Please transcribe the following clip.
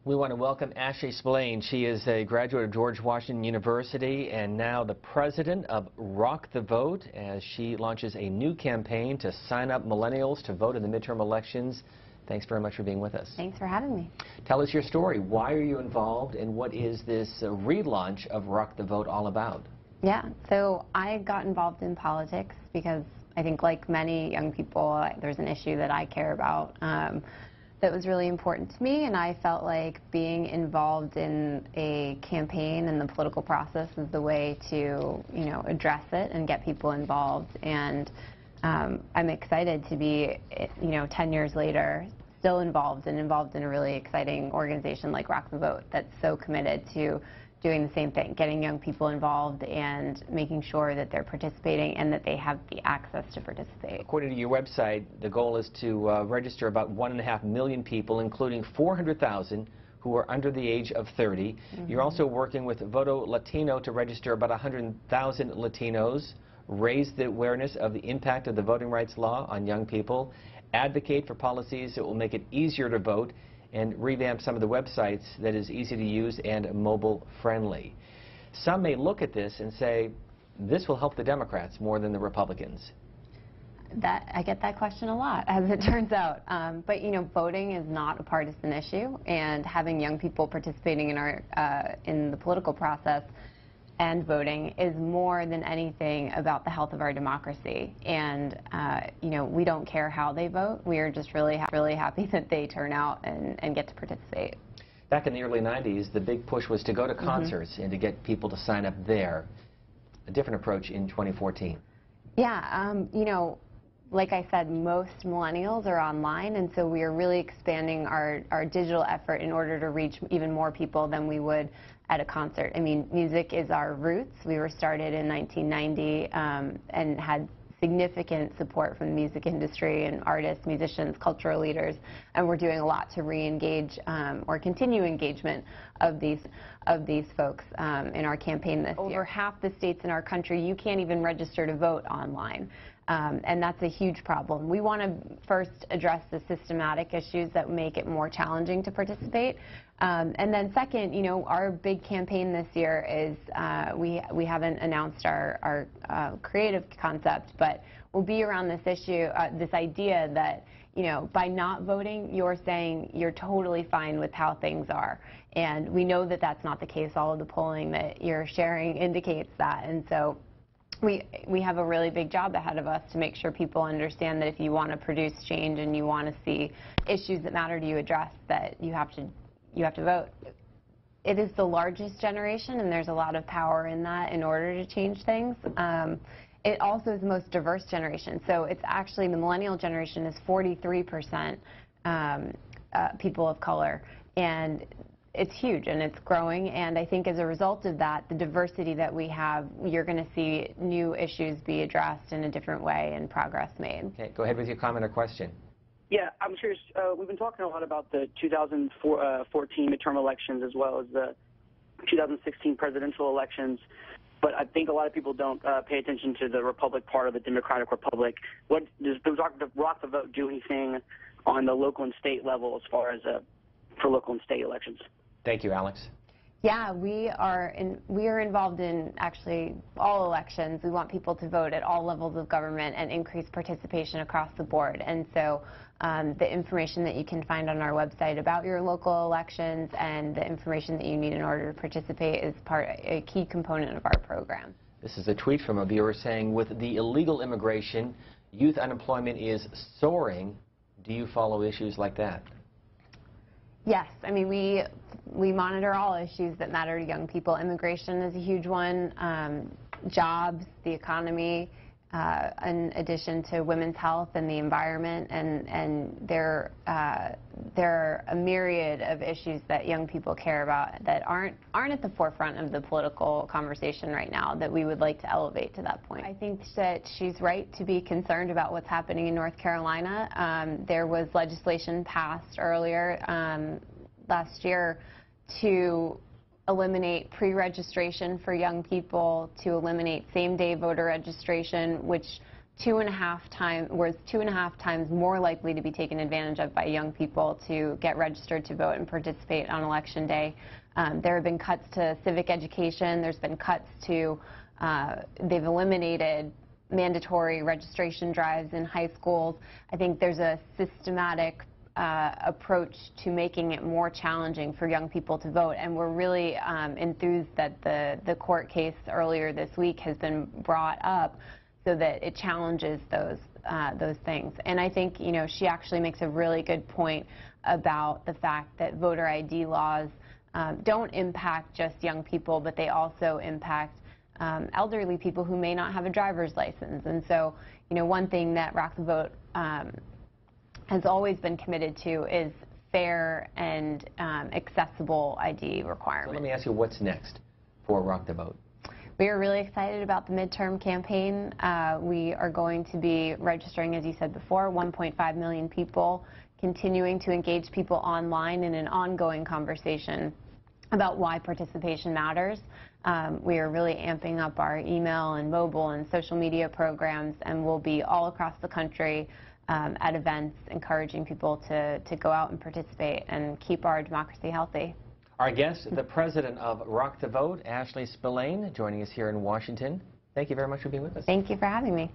We want to welcome Ashley Spillane. She is a graduate of George Washington University and now the president of Rock the Vote as she launches a new campaign to sign up millennials to vote in the midterm elections. Thanks very much for being with us. Thanks for having me. Tell us your story. Why are you involved and what is this relaunch of Rock the Vote all about? Yeah, so I got involved in politics because I think like many young people, there's an issue that I care about that was really important to me, and I felt like being involved in a campaign and the political process is the way to, address it and get people involved. And I'm excited to be, 10 years later, still involved in a really exciting organization like Rock the Vote that's so committed to doing the same thing, getting young people involved and making sure that they're participating and that they have the access to participate. According to your website, the goal is to register about 1.5 million people, including 400,000 who are under the age of 30. You're also working with Voto Latino to register about 100,000 Latinos, raise the awareness of the impact of the voting rights law on young people, advocate for policies that will make it easier to vote, and revamp some of the websites that is easy to use and mobile friendly. Some may look at this and say, this will help the Democrats more than the Republicans. I get that question a lot, as it turns out. But voting is not a partisan issue, and having young people participating in the political process and voting is more than anything about the health of our democracy. And we don't care how they vote. We are just really happy that they turn out and get to participate. Back in the early 90s, the big push was to go to concerts and to get people to sign up there. A different approach in 2014. Yeah, like I said, most millennials are online, and so we are really expanding our digital effort in order to reach even more people than we would at a concert. I mean, music is our roots. We were started in 1990 and had significant support from the music industry and artists, musicians, cultural leaders, and we're doing a lot to re-engage or continue engagement of these folks in our campaign this year. Over half the states in our country, you can't even register to vote online. And that's a huge problem. We want to first address the systematic issues that make it more challenging to participate. And then second, our big campaign this year is, we haven't announced our creative concept, but we'll be around this issue, this idea that, by not voting, you're saying you're totally fine with how things are. And we know that that's not the case. All of the polling that you're sharing indicates that. And so we have a really big job ahead of us to make sure people understand that if you want to produce change and you want to see issues that matter to you addressed, that you have to vote. It is the largest generation, and there's a lot of power in that in order to change things. It also is the most diverse generation. So it's actually, the millennial generation is 43% people of color. And it's huge, and it's growing, and I think as a result of that, the diversity that we have, you're going to see new issues be addressed in a different way and progress made. Okay, go ahead with your comment or question. Yeah, I'm curious, we've been talking a lot about the 2014 midterm elections as well as the 2016 presidential elections, but I think a lot of people don't pay attention to the Republic part of the Democratic Republic. What does Rock the Vote do anything on the local and state level as far as for local and state elections? Thank you, Alex. Yeah, we are involved in actually all elections. We want people to vote at all levels of government and increase participation across the board. And so the information that you can find on our website about your local elections and the information that you need in order to participate is a key component of our program. This is a tweet from a viewer saying, with the illegal immigration, youth unemployment is soaring. Do you follow issues like that? Yes, I mean, we monitor all issues that matter to young people. Immigration is a huge one, jobs, the economy, in addition to women's health and the environment, and there are a myriad of issues that young people care about that aren't at the forefront of the political conversation right now that we would like to elevate to that point. I think that she's right to be concerned about what's happening in North Carolina. There was legislation passed earlier last year to eliminate pre-registration for young people, to eliminate same-day voter registration, which was 2.5 times more likely to be taken advantage of by young people to get registered to vote and participate on Election Day. There have been cuts to civic education. There's been cuts to, they've eliminated mandatory registration drives in high schools. I think there's a systematic approach to making it more challenging for young people to vote, and we're really enthused that the court case earlier this week has been brought up so that it challenges those things. And I think, you know, she actually makes a really good point about the fact that voter ID laws don't impact just young people, but they also impact elderly people who may not have a driver's license. And so, you know, one thing that Rock the Vote has always been committed to is fair and accessible ID requirements. So let me ask you, what's next for Rock the Vote? We are really excited about the midterm campaign. We are going to be registering, as you said before, 1.5 million people, continuing to engage people online in an ongoing conversation about why participation matters. We are really amping up our email and mobile and social media programs, and we'll be all across the country at events encouraging people to go out and participate and keep our democracy healthy. Our guest, the president of Rock the Vote, Ashley Spillane, joining us here in Washington. Thank you very much for being with us. Thank you for having me.